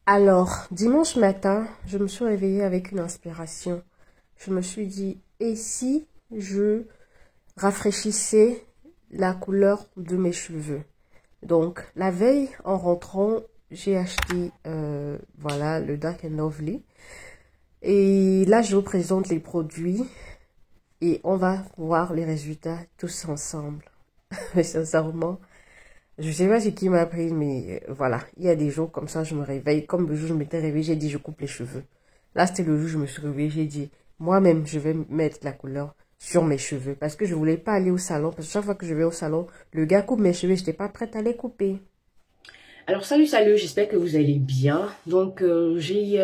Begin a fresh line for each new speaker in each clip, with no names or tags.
Alors, dimanche matin, je me suis réveillée avec une inspiration. Je me suis dit, et si je rafraîchissais la couleur de mes cheveux? Donc, la veille, en rentrant, j'ai acheté, voilà, le Dark and Lovely. Et là, je vous présente les produits et on va voir les résultats tous ensemble. Mais sincèrement, je sais pas ce qui m'a pris, mais voilà. Il y a des jours comme ça, je me réveille. Comme le jour où je m'étais réveillée, j'ai dit, je coupe les cheveux. Là, c'était le jour où je me suis réveillée, j'ai dit, moi-même, je vais mettre la couleur sur mes cheveux. Parce que je voulais pas aller au salon. Parce que chaque fois que je vais au salon, le gars coupe mes cheveux, je n'étais pas prête à les couper.
Alors, salut, j'espère que vous allez bien. Donc, j'ai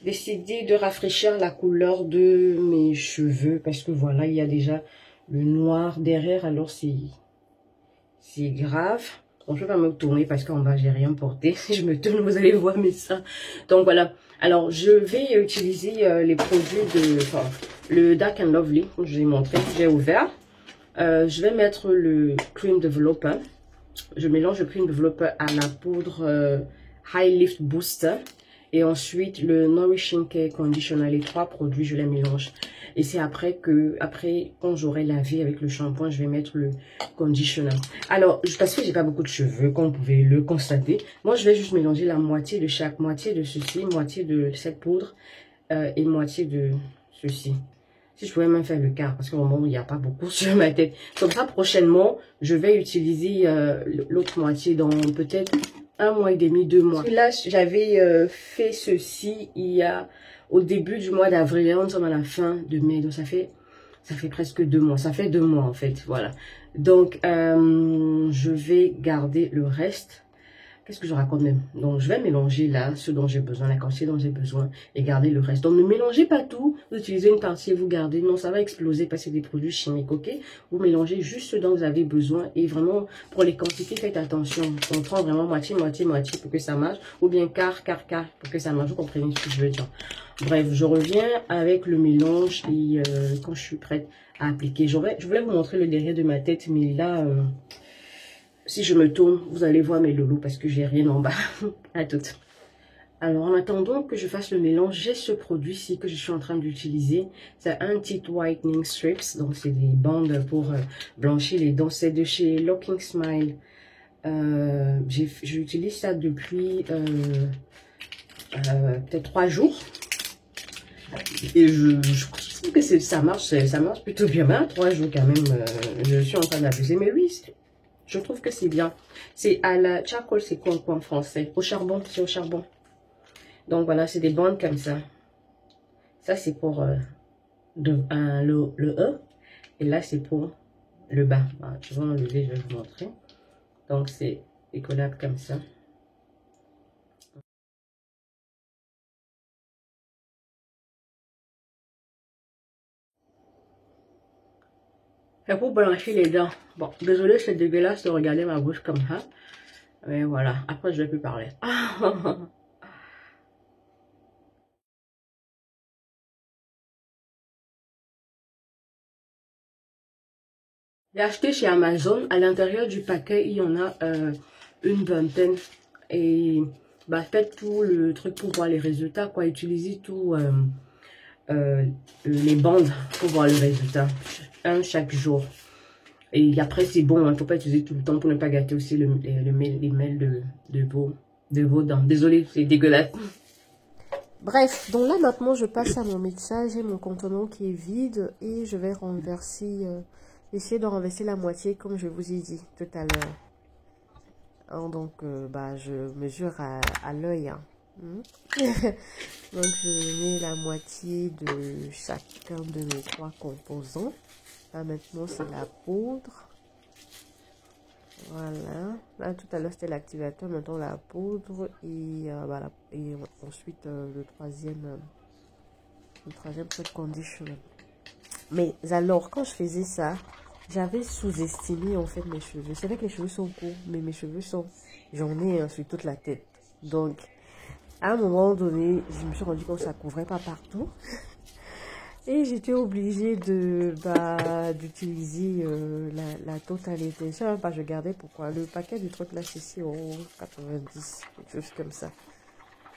décidé de rafraîchir la couleur de mes cheveux. Parce que voilà, il y a déjà le noir derrière. Alors, c'est grave. Bon, je vais pas me tourner parce qu'en bas, j'ai rien porté. Si je me tourne, vous allez voir mes seins. Donc, voilà. Alors, je vais utiliser les produits enfin, le Dark and Lovely, comme je vous ai montré. J'ai ouvert. Je vais mettre le Cream Developer. Je mélange le Cream Developer à la poudre High Lift Booster. Et ensuite, le Nourishing Care Conditioner. Les trois produits, je les mélange. Et c'est après, quand j'aurai lavé avec le shampoing, je vais mettre le conditioner. Alors, parce que j'ai pas beaucoup de cheveux, comme vous pouvez le constater. Moi, je vais juste mélanger la moitié de chaque. Moitié de ceci, moitié de cette poudre et moitié de ceci. Si je pouvais même faire le quart, parce qu'au moment il n'y a pas beaucoup sur ma tête. Comme ça, prochainement, je vais utiliser l'autre moitié dans peut-être 1 mois et demi, 2 mois. Et là, j'avais fait ceci au début du mois d'avril, nous sommes à la fin de mai, donc ça fait presque 2 mois. Ça fait 2 mois en fait, voilà. Donc, je vais garder le reste. Qu'est-ce que je raconte même? Donc, je vais mélanger là ce dont j'ai besoin, la quantité dont j'ai besoin et garder le reste. Donc, ne mélangez pas tout. Vous utilisez une partie et vous gardez. Non, ça va exploser parce que c'est des produits chimiques, ok? Vous mélangez juste ce dont vous avez besoin et vraiment, pour les quantités, faites attention. On prend vraiment moitié, moitié, moitié pour que ça marche ou bien quart, quart, quart pour que ça marche. Vous comprenez ce que je veux dire? Bref, je reviens avec le mélange et quand je suis prête à appliquer. Je voulais vous montrer le derrière de ma tête, mais là... si je me tourne, vous allez voir mes loulous parce que j'ai rien en bas. À toutes. Alors, en attendant que je fasse le mélange, j'ai ce produit-ci que je suis en train d'utiliser. C'est un Teeth Whitening Strips. Donc, c'est des bandes pour blanchir les dents. C'est de chez Looking Smile. J'utilise ça depuis peut-être 3 jours. Et je trouve que ça marche plutôt bien. Mais 3 jours quand même, je suis en train d'abuser. Mais oui, je trouve que c'est bien. C'est à la charcoal, c'est quoi en français? Au charbon, c'est au charbon. Donc voilà, c'est des bandes comme ça. Ça, c'est pour le E. Et là, c'est pour le bas. Voilà, je vais enlever, je vais vous montrer. Donc, c'est décollable comme ça. C'est pour blanchir les dents. Bon, désolé, c'est dégueulasse de regarder ma bouche comme ça. Mais voilà, après, je vais plus parler. J'ai acheté chez Amazon. À l'intérieur du paquet, il y en a une vingtaine. Et bah, faites tout le truc pour voir les résultats, quoi. Utilisez tout les bandes pour voir le résultat. Un chaque jour. Et après, c'est bon. Il ne faut pas utiliser tout le temps pour ne pas gâter aussi les mails de vos dents. Désolée, c'est dégueulasse.
Bref, donc là maintenant je passe à mon mixage. J'ai mon contenant qui est vide et je vais renverser, essayer de renverser la moitié comme je vous ai dit tout à l'heure. Hein, donc bah, je mesure à l'œil. Hein. Donc je mets la moitié de chacun de mes 3 composants. Là maintenant c'est la poudre. Voilà, là tout à l'heure c'était l'activateur, maintenant la poudre et, voilà, et ensuite le troisième truc conditioner. Mais alors quand je faisais ça, j'avais sous-estimé en fait mes cheveux. C'est vrai que les cheveux sont courts, mais mes cheveux sont, j'en ai sur toute la tête. Donc à un moment donné, je me suis rendu compte que ça couvrait pas partout. Et j'étais obligée d'utiliser la totalité. Je sais même pas, je gardais pourquoi. Le paquet du truc là, c'est 6,90 €, quelque chose comme ça.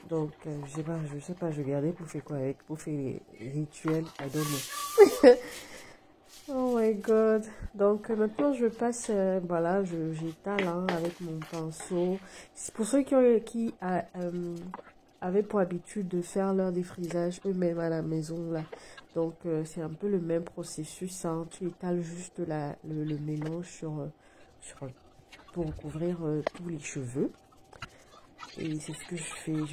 Donc, je sais pas, je gardais pour faire quoi avec, pour faire les rituels, I don't know. Oh my god. Donc, maintenant, je passe, voilà, j'étale hein, avec mon pinceau. C'est pour ceux qui avaient pour habitude de faire leur défrisage eux-mêmes à la maison, là. Donc, c'est un peu le même processus, hein. Tu étales juste le mélange pour couvrir tous les cheveux. Et c'est ce que je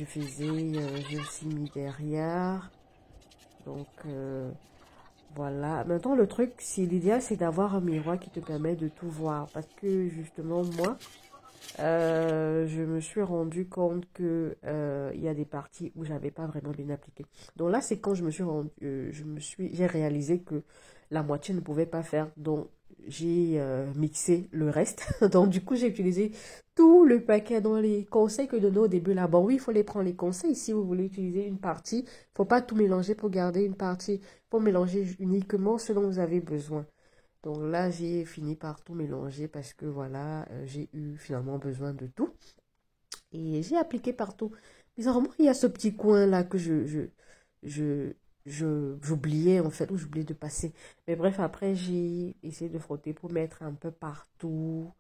faisais, j'ai aussi mis derrière. Donc, voilà. Maintenant, le truc, l'idéal, c'est d'avoir un miroir qui te permet de tout voir. Parce que, justement, moi, je me suis rendu compte que il y a des parties où j'avais pas vraiment bien appliqué. Donc là, c'est quand j'ai réalisé que la moitié ne pouvait pas faire. Donc j'ai mixé le reste. Donc du coup, j'ai utilisé tout le paquet dans les conseils que donnait au début là. Bon, oui, il faut les prendre les conseils. Si vous voulez utiliser une partie, il faut pas tout mélanger pour garder une partie. Faut mélanger uniquement ce dont vous avez besoin. Donc là, j'ai fini par tout mélanger parce que voilà, j'ai eu finalement besoin de tout. Et j'ai appliqué partout. Bizarrement, il y a ce petit coin là que j'oubliais en fait, ou j'oubliais de passer. Mais bref, après, j'ai essayé de frotter pour mettre un peu partout,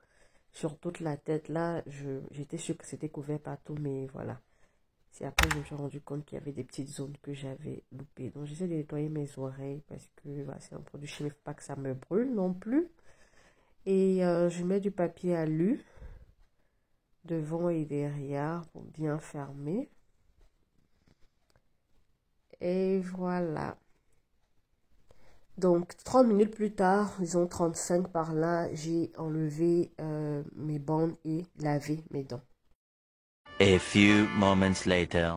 sur toute la tête. Là, j'étais sûre que c'était couvert partout, mais voilà. C'est après que je me suis rendu compte qu'il y avait des petites zones que j'avais loupées. Donc, j'essaie de nettoyer mes oreilles parce que voilà, c'est un produit chimique, il ne faut pas que ça me brûle non plus. Et je mets du papier alu devant et derrière pour bien fermer. Et voilà. Donc, 30 minutes plus tard, disons 35 par là, j'ai enlevé mes bandes et lavé mes dents.
A few moments later.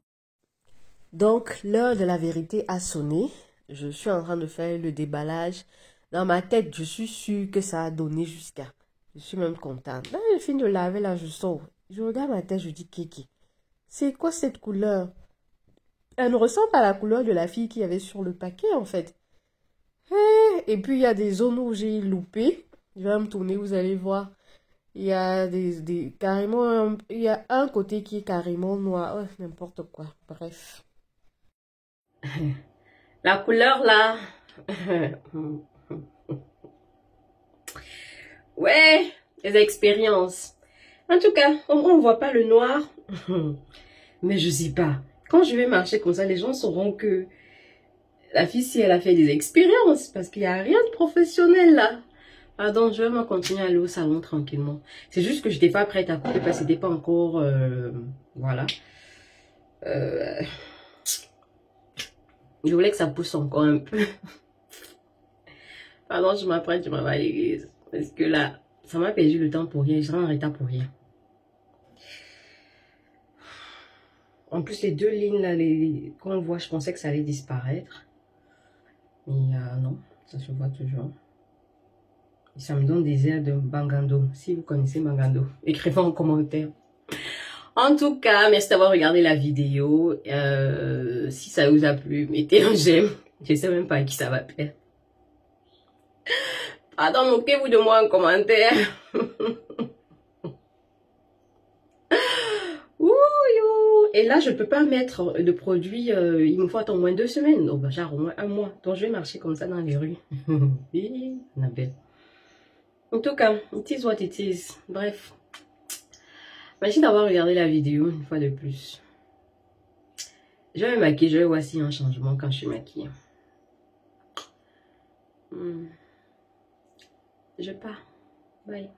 Donc, l'heure de la vérité a sonné. Je suis en train de faire le déballage. Dans ma tête, je suis sûre que ça a donné jusqu'à. Je suis même contente. Là, je finis de laver, là, je sors. Je regarde ma tête, je dis, Kiki, c'est quoi cette couleur? Elle ne ressemble pas à la couleur de la fille qu'il y avait sur le paquet, en fait. Et puis, il y a des zones où j'ai loupé. Je vais me tourner, vous allez voir. Il y a il y a un côté qui est carrément noir. Oh, n'importe quoi. Bref.
La couleur là. Ouais, les expériences. En tout cas, on voit pas le noir. Mais je sais pas. Quand je vais marcher comme ça, les gens sauront que la fille, si elle a fait des expériences, parce qu'il n'y a rien de professionnel là. Pardon, je vais m'en continuer à aller au salon tranquillement. C'est juste que je n'étais pas prête à couper parce que c'était pas encore... voilà. Je voulais que ça pousse encore un peu. Pardon, je m'apprête, je m'en vais à l'église. Parce que là, ça m'a perdu le temps pour rien. Je serai en retard pour rien. En plus, les deux lignes là, quand on voit, je pensais que ça allait disparaître. Mais non, ça se voit toujours. Et ça me donne des airs de Bangando. Si vous connaissez Bangando, écrivez en commentaire. En tout cas, merci d'avoir regardé la vidéo. Si ça vous a plu, mettez un j'aime. Je sais même pas à qui ça va plaire. Pardon, moquez-vous de moi en commentaire. Et là, je ne peux pas mettre de produit. Il me faut attendre au moins 2 semaines. Donc, genre au moins 1 mois. Donc, je vais marcher comme ça dans les rues. Annabelle. En tout cas, it is what it is. Bref. Merci d'avoir regardé la vidéo une fois de plus. Je vais me maquiller. Je vais voir s'il y a un changement quand je suis maquillée. Je pars. Bye.